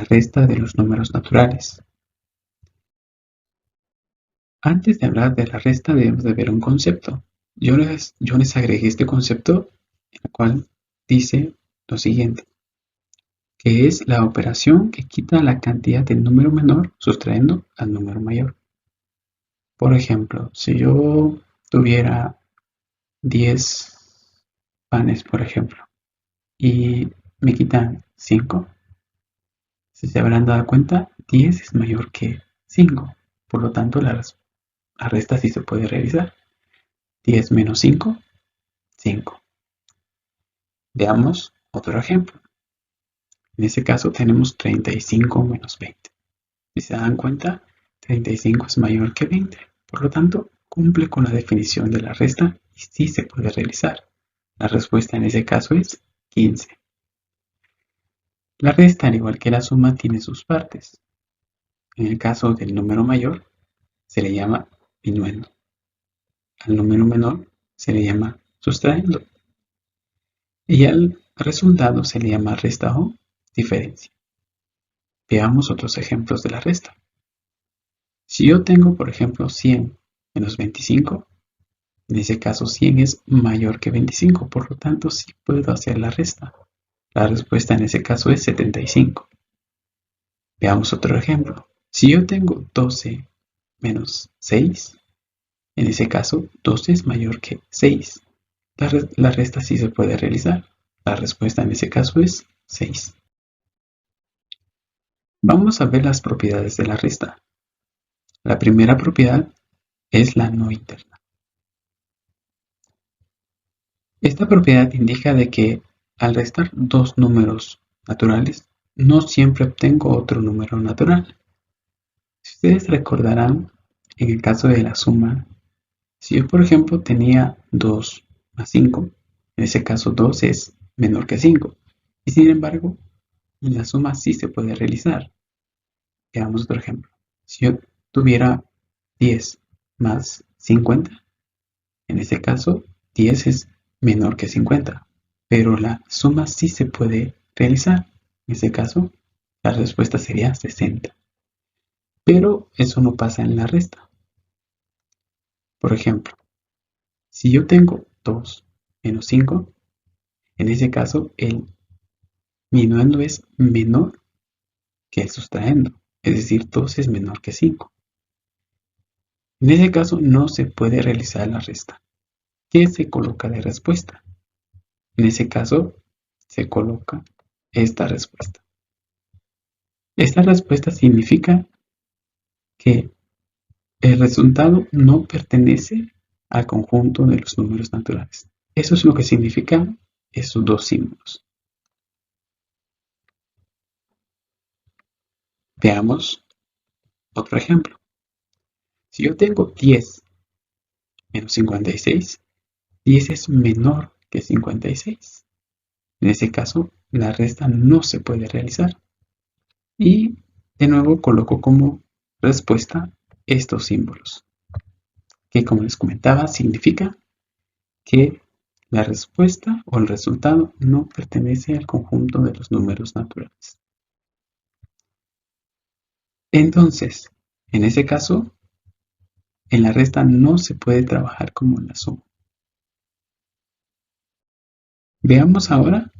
resta de los números naturales. Antes de hablar de la resta debemos de ver un concepto. Yo les agregué este concepto, el cual dice lo siguiente, que es la operación que quita la cantidad del número menor sustrayendo al número mayor. Por ejemplo, si yo tuviera 10 panes, por ejemplo, y me quitan 5, si se habrán dado cuenta, 10 es mayor que 5. Por lo tanto, la resta sí se puede realizar. 10 menos 5, 5. Veamos otro ejemplo. En este caso tenemos 35 menos 20. Si se dan cuenta, 35 es mayor que 20. Por lo tanto, cumple con la definición de la resta y sí se puede realizar. La respuesta en ese caso es 15. La resta, al igual que la suma, tiene sus partes. En el caso del número mayor, se le llama minuendo. Al número menor se le llama sustrayendo. Y al resultado se le llama resta o diferencia. Veamos otros ejemplos de la resta. Si yo tengo, por ejemplo, 100 menos 25, en ese caso 100 es mayor que 25, por lo tanto sí puedo hacer la resta. La respuesta en ese caso es 75. Veamos otro ejemplo. Si yo tengo 12 menos 6, en ese caso 12 es mayor que 6. La resta sí se puede realizar. La respuesta en ese caso es 6. Vamos a ver las propiedades de la resta. La primera propiedad es la no interna. Esta propiedad indica de que al restar dos números naturales, no siempre obtengo otro número natural. Si ustedes recordarán, en el caso de la suma, si yo por ejemplo tenía 2 más 5, en ese caso 2 es menor que 5. Y sin embargo, la suma sí se puede realizar. Veamos otro ejemplo. Si yo tuviera 10 más 50, en ese caso 10 es menor que 50, pero la suma sí se puede realizar. En ese caso, la respuesta sería 60. Pero eso no pasa en la resta. Por ejemplo, si yo tengo 2 menos 5, en ese caso el minuendo es menor que el sustraendo, es decir, 2 es menor que 5. En ese caso no se puede realizar la resta. ¿Qué se coloca de respuesta? En ese caso se coloca esta respuesta. Esta respuesta significa que el resultado no pertenece al conjunto de los números naturales. Eso es lo que significan esos dos símbolos. Veamos otro ejemplo. Si yo tengo 10 menos 56, 10 es menor que 56. En ese caso, la resta no se puede realizar. Y de nuevo coloco como respuesta estos símbolos, que como les comentaba, significa que la respuesta o el resultado no pertenece al conjunto de los números naturales. Entonces, en ese caso, en la resta no se puede trabajar como en la suma. Veamos ahora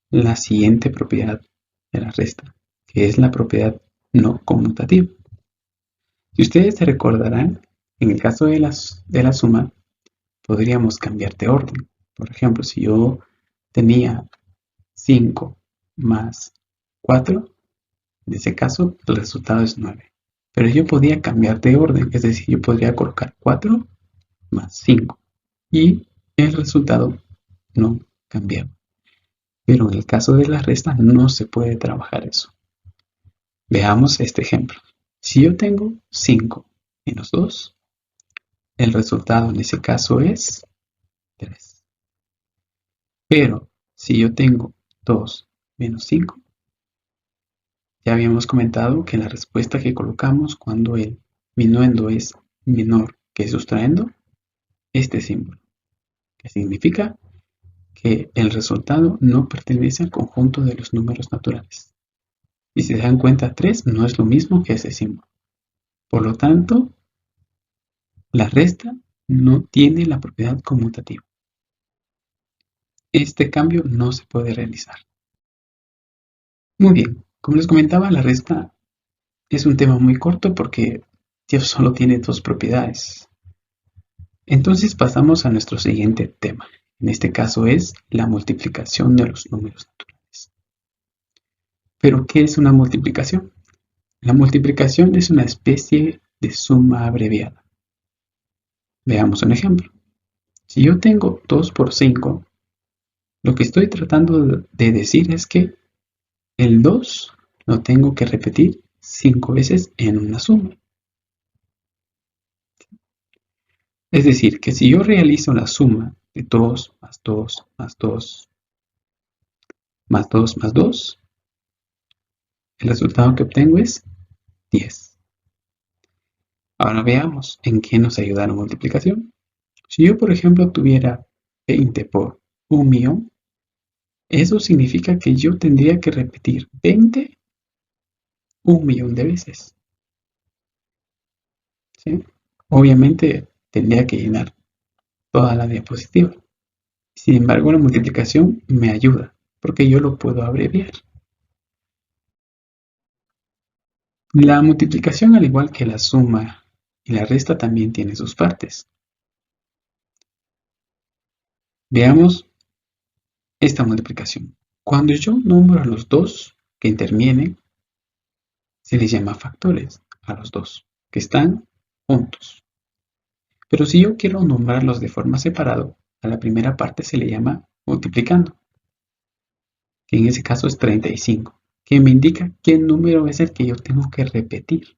la siguiente propiedad de la resta, que es la propiedad no conmutativa. Si ustedes se recordarán, en el caso de la suma, podríamos cambiar de orden. Por ejemplo, si yo tenía 5 más 4, en ese caso el resultado es 9. Pero yo podía cambiar de orden, es decir, yo podría colocar 4 más 5 y el resultado no cambiaba. Pero en el caso de la resta no se puede trabajar eso. Veamos este ejemplo. Si yo tengo 5 menos 2, el resultado en ese caso es 3. Pero si yo tengo 2 menos 5, ya habíamos comentado que la respuesta que colocamos cuando el minuendo es menor que sustraendo, este símbolo, que significa que el resultado no pertenece al conjunto de los números naturales. Y si se dan cuenta, 3 no es lo mismo que ese símbolo. Por lo tanto, la resta no tiene la propiedad conmutativa. Este cambio no se puede realizar. Muy bien, como les comentaba, la resta es un tema muy corto porque solo tiene dos propiedades. Entonces pasamos a nuestro siguiente tema. En este caso es la multiplicación de los números naturales. ¿Pero qué es una multiplicación? La multiplicación es una especie de suma abreviada. Veamos un ejemplo. Si yo tengo 2 por 5, lo que estoy tratando de decir es que el 2 lo tengo que repetir 5 veces en una suma. Es decir, que si yo realizo la suma de 2 más 2 más 2 más 2 más 2, el resultado que obtengo es 10. Ahora veamos en qué nos ayuda la multiplicación. Si yo, por ejemplo, tuviera 20 por 1.000.000, eso significa que yo tendría que repetir 20 1.000.000 de veces. ¿Sí? Obviamente tendría que llenar toda la diapositiva. Sin embargo, la multiplicación me ayuda porque yo lo puedo abreviar. La multiplicación, al igual que la suma y la resta, también tiene sus partes. Veamos esta multiplicación. Cuando yo nombro a los dos que intervienen, se les llama factores a los dos que están juntos. Pero si yo quiero nombrarlos de forma separada, a la primera parte se le llama multiplicando, que en ese caso es 35, que me indica qué número es el que yo tengo que repetir.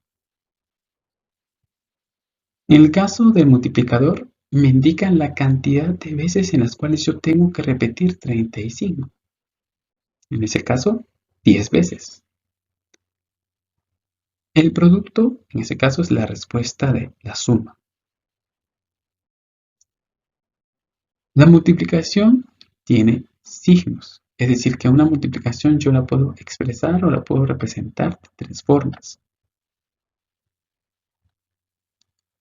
En el caso del multiplicador, me indican la cantidad de veces en las cuales yo tengo que repetir 35. En ese caso, 10 veces. El producto, en ese caso, es la respuesta de la suma. La multiplicación tiene signos, es decir, que una multiplicación yo la puedo expresar o la puedo representar de tres formas.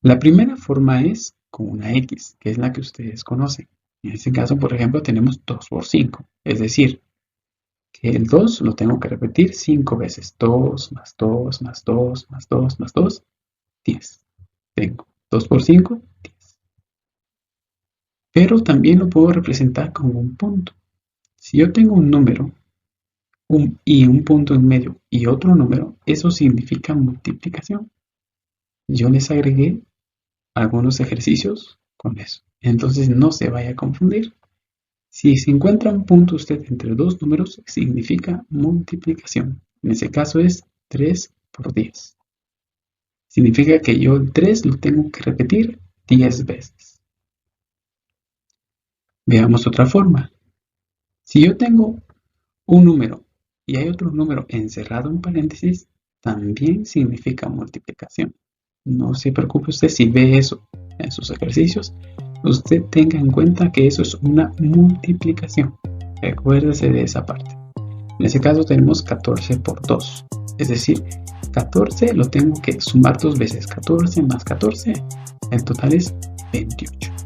La primera forma es con una X, que es la que ustedes conocen. En este caso, por ejemplo, tenemos 2 por 5, es decir, que el 2 lo tengo que repetir 5 veces. 2 más 2 más 2 más 2 más 2, 10. Tengo 2 por 5, 10. Pero también lo puedo representar como un punto. Si yo tengo un número y un punto en medio y otro número, eso significa multiplicación. Yo les agregué algunos ejercicios con eso. Entonces no se vaya a confundir. Si se encuentra un punto usted entre dos números, significa multiplicación. En ese caso es 3 por 10. Significa que yo el 3 lo tengo que repetir 10 veces. Veamos otra forma. Si yo tengo un número y hay otro número encerrado en paréntesis, también significa multiplicación. No se preocupe usted si ve eso en sus ejercicios. Usted tenga en cuenta que eso es una multiplicación. Recuérdese de esa parte. En ese caso tenemos 14 por 2. Es decir, 14 lo tengo que sumar dos veces. 14 más 14, el total es 28.